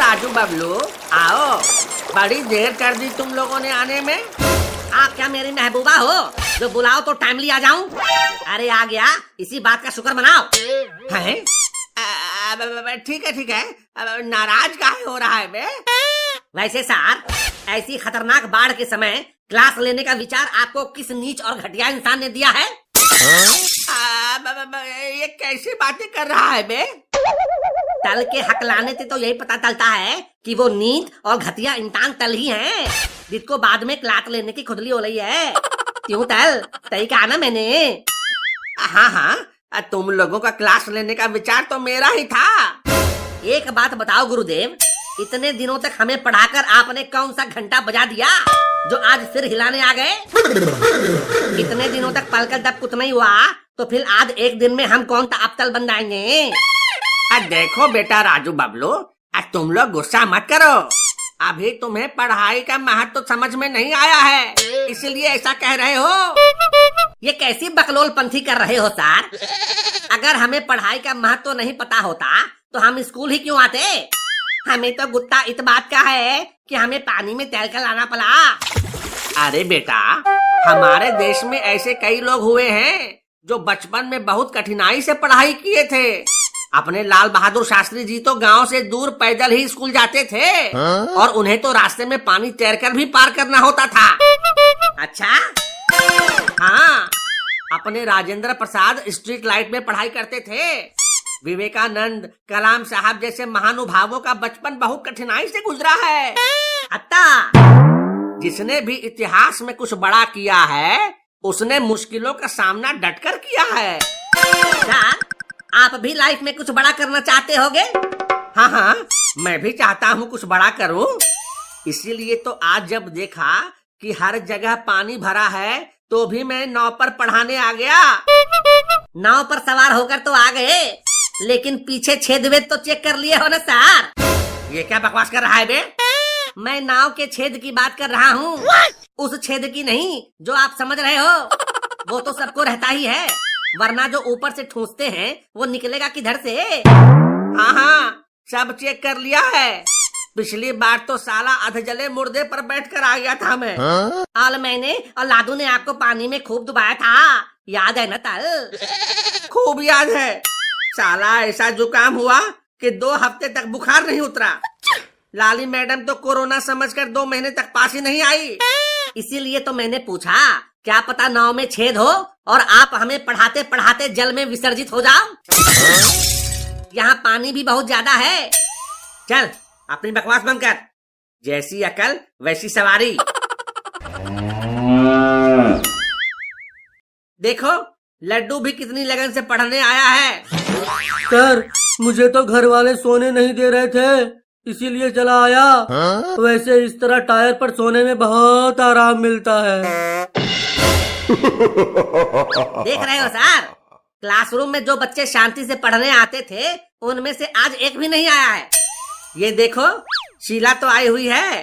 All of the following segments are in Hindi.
राजू बबलू, आओ। बड़ी देर कर दी तुम लोगों ने आने में। आप क्या मेरी महबूबा हो जो बुलाओ तो टाइमली आ जाऊं? अरे आ गया, इसी बात का शुक्र मनाओ। हैं? ठीक है। नाराज काहे हो रहा है बे? वैसे सर, ऐसी खतरनाक बाढ़ के समय क्लास लेने का विचार आपको किस नीच और घटिया इंसान ने दिया है? ये कैसी बातें कर रहा है बे? तल के हकलाने से तो यही पता चलता है कि वो नीच और घटिया इंसान तल ही हैं, जिसको बाद में क्लास लेने की खुदली हो रही है। क्यों तल, सही कहा ना मैंने? हाँ, तुम लोगों का क्लास लेने का विचार तो मेरा ही था। एक बात बताओ गुरुदेव, इतने दिनों तक हमें पढ़ाकर आपने कौन सा घंटा बजा दिया जो आज सिर हिलाने आ गए? इतने दिनों तक पलकर जब कुछ नहीं हुआ तो फिर आज एक दिन में हम कौन सा अबतल बन जाएंगे? देखो बेटा राजू बबलू, तुम लोग गुस्सा मत करो। अभी तुम्हें पढ़ाई का महत्व तो समझ में नहीं आया है, इसलिए ऐसा कह रहे हो। ये कैसी बकलोल पंथी कर रहे हो सर? अगर हमें पढ़ाई का महत्व नहीं पता होता तो हम स्कूल ही क्यों आते? हमें तो गुत्ता इस बात का है कि हमें पानी में तैर कर लाना पड़ा। अरे बेटा, हमारे देश में ऐसे कई लोग हुए हैं जो बचपन में बहुत कठिनाई से पढ़ाई किए थे। अपने लाल बहादुर शास्त्री जी तो गांव से दूर पैदल ही स्कूल जाते थे और उन्हें तो रास्ते में पानी तैरकर भी पार करना होता था। अच्छा? हाँ, अपने राजेंद्र प्रसाद स्ट्रीट लाइट में पढ़ाई करते थे। विवेकानंद, कलाम साहब जैसे महानुभावों का बचपन बहुत कठिनाई से गुजरा है। अत्ता, जिसने भी इतिहास में कुछ बड़ा किया है उसने मुश्किलों का सामना डटकर किया है। सर, आप भी लाइफ में कुछ बड़ा करना चाहते होगे? हाँ, मैं भी चाहता हूँ कुछ बड़ा करूँ। इसीलिए तो आज जब देखा कि हर जगह पानी भरा है तो भी मैं नाव पर पढ़ाने आ गया। नाव पर सवार होकर तो आ गए, लेकिन पीछे छेद वेद तो चेक कर लिए हो ना सर? ये क्या बकवास कर रहा है बे? मैं नाव के छेद की बात कर रहा हूँ, उस छेद की नहीं जो आप समझ रहे हो। वो तो सबको रहता ही है, वरना जो ऊपर से ठूंसते हैं वो निकलेगा किधर से? हाँ, सब चेक कर लिया है। पिछली बार तो साला अधजले मुर्दे पर बैठकर आ गया था मैं। और मैंने और लादू ने आपको पानी में खूब डुबाया था, याद है ना तल? खूब याद है। साला ऐसा जुकाम हुआ कि 2 हफ्ते तक बुखार नहीं उतरा। लाली मैडम तो कोरोना समझकर 2 महीने तक पास ही नहीं आई। इसीलिए तो मैंने पूछा, क्या पता नाव में छेद हो और आप हमें पढ़ाते पढ़ाते जल में विसर्जित हो जाओ। यहाँ पानी भी बहुत ज्यादा है। चल, अपनी बकवास बंद कर। जैसी अकल वैसी सवारी। देखो, लड्डू भी कितनी लगन से पढ़ने आया है। सर, मुझे तो घर वाले सोने नहीं दे रहे थे, इसीलिए चला आया। वैसे इस तरह टायर पर सोने में बहुत आराम मिलता है। देख रहे हो सर, क्लासरूम में जो बच्चे शांति से पढ़ने आते थे उनमें से आज एक भी नहीं आया है। ये देखो, शीला तो आई हुई है।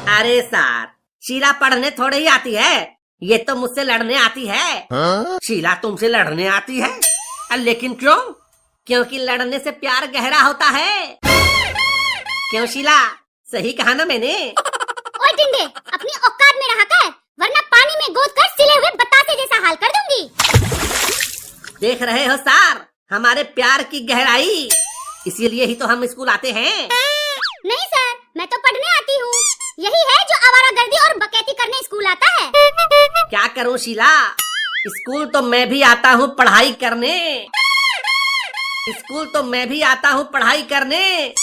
अरे सर, शीला पढ़ने थोड़े ही आती है, ये तो मुझसे लड़ने आती है। शीला तुमसे लड़ने आती है? लेकिन क्यों? क्योंकि लड़ने से प्यार गहरा होता है। क्यों शीला, सही कहा ना मैंने? ओए टिंडे, अपनी औकात में रहा कर, वरना पानी में गोद कर सिले हुए बतासे जैसा हाल कर दूंगी। देख रहे हो सर, हमारे प्यार की गहराई, इसीलिए ही तो हम स्कूल आते हैं। नहीं सर, मैं तो पढ़ने आती हूँ। यही है जो आवारागर्दी और बकैती करने स्कूल आता है। क्या करूँ शीला, स्कूल तो मैं भी आता हूँ पढ़ाई करने। स्कूल तो मैं भी आता हूँ पढ़ाई करने,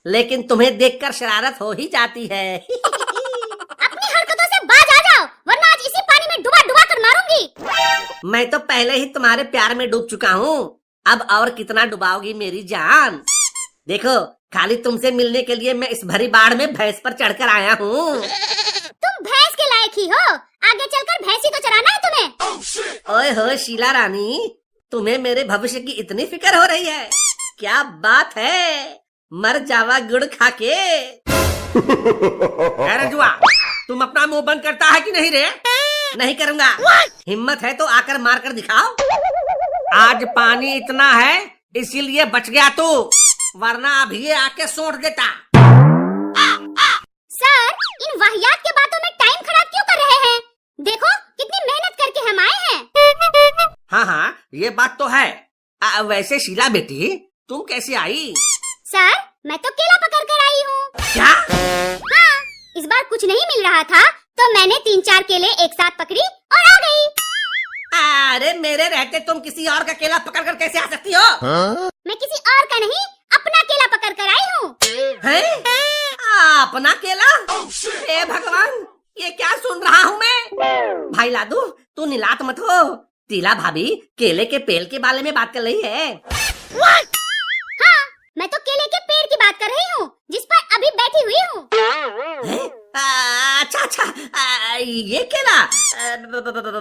लेकिन तुम्हें देखकर शरारत हो ही जाती है। अपनी हरकतों से बाज आ जाओ, वरना आज इसी पानी में डुबा डुबा कर मारूंगी। मैं तो पहले ही तुम्हारे प्यार में डूब चुका हूँ, अब और कितना डुबाओगी मेरी जान? देखो, खाली तुमसे मिलने के लिए मैं इस भरी बाढ़ में भैंस पर चढ़कर आया हूँ। तुम भैंस के लायक ही हो, आगे चलकर भैंसी को चराना है तुम्हें। ओए हो शीला रानी, तुम्हें मेरे भविष्य की इतनी फिक्र हो रही है? क्या बात है, मर जावा गुड़ खा के। अरे जुआ, तुम अपना मुंह बंद करता है कि नहीं रे? नहीं करूँगा। हिम्मत है तो आकर मार कर दिखाओ। आज पानी इतना है इसीलिए बच गया तू, वरना अभी ये आके सोट देता। सर, इन वाहियात के बातों में टाइम खराब क्यों कर रहे हैं? देखो कितनी मेहनत करके हम आए हैं। हाँ हाँ, ये बात तो है। वैसे शीला बेटी, तुम कैसे आई? सर, मैं तो केला पकड़ कर आई हूँ। क्या? हाँ, इस बार कुछ नहीं मिल रहा था तो मैंने 3-4 केले एक साथ पकड़ी और आ गई। अरे मेरे रहते तुम किसी और का केला पकड़ कर कैसे आ सकती हो? मैं किसी और का नहीं, अपना केला पकड़ कर आई हूँ। हैं? अपना केला? हे भगवान, ये क्या सुन रहा हूँ मैं? भाई लादू, तू निलात मत हो। टीला भाभी केले के पेड़ के बारे में बात कर रही है। हाँ, मैं तो केले के पेड़ की बात कर रही हूँ जिस पर अभी बैठी हुई हूँ। अच्छा अच्छा, ये केला?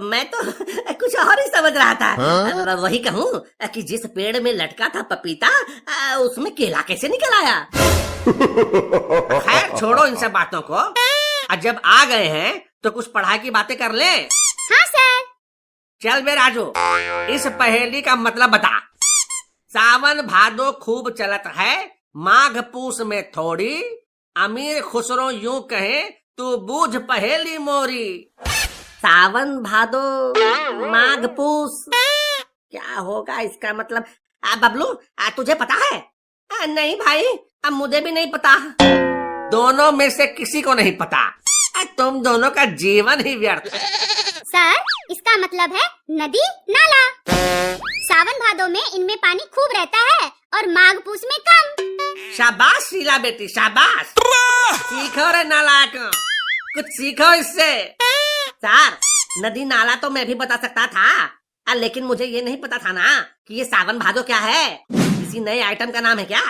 मैं तो कुछ और ही समझ रहा था। वही कहूँ कि जिस पेड़ में लटका था पपीता, उसमें केला कैसे निकल आया? खैर छोड़ो इन सब बातों को। जब आ गए हैं तो कुछ पढ़ाई की बातें कर ले। हाँ सर। चल बे राजू, इस पहेली का मतलब बता। सावन भादो खूब चलत है, माघ पूस में थोड़ी, अमीर खुसरो यूं कहे तू बूझ पहेली मोरी। सावन भादो माघ पूस, क्या होगा इसका मतलब? बबलू, तुझे पता है? नहीं भाई, अब मुझे भी नहीं पता। दोनों में से किसी को नहीं पता। तुम दोनों का जीवन ही व्यर्थ है। सर, इसका मतलब है नदी नाला। सावन भादो में इनमें पानी खूब रहता है और माघ पूस में कम। शाबाश शीला बेटी, शाबाश। सीखो रे नालायक, कुछ सीखो इससे। सर, नदी नाला तो मैं भी बता सकता था, लेकिन मुझे ये नहीं पता था ना कि ये सावन भादो क्या है। किसी नए आइटम का नाम है क्या?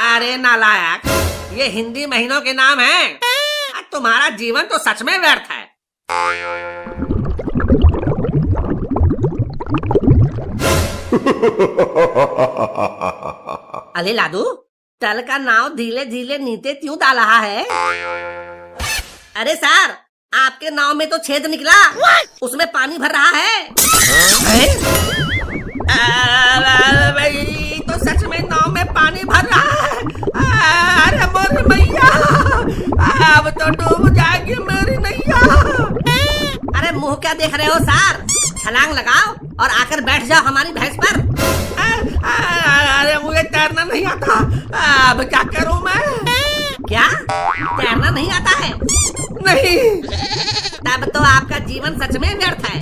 अरे नालायक, ये हिंदी महीनों के नाम हैं। तुम्हारा जीवन तो सच में व्यर्थ है। अले लादू, तल का नाव धीरे धीरे नीचे क्यों डाल रहा है? अरे सर, आपके नाव में तो छेद निकला, उसमें पानी भर रहा है। भाई तो सच में नाव में पानी भर रहा है। अरे मोर मैया, अब तो डूब जाएगी मेरी नैया। अरे मुंह क्या देख रहे हो सर? छलांग लगाओ और आकर बैठ जाओ हमारी भैंस पर। अरे मुझे तैरना नहीं आता, अब क्या करूं मैं? क्या तैरना नहीं आता है? नहीं। तब तो आपका जीवन सच में व्यर्थ है।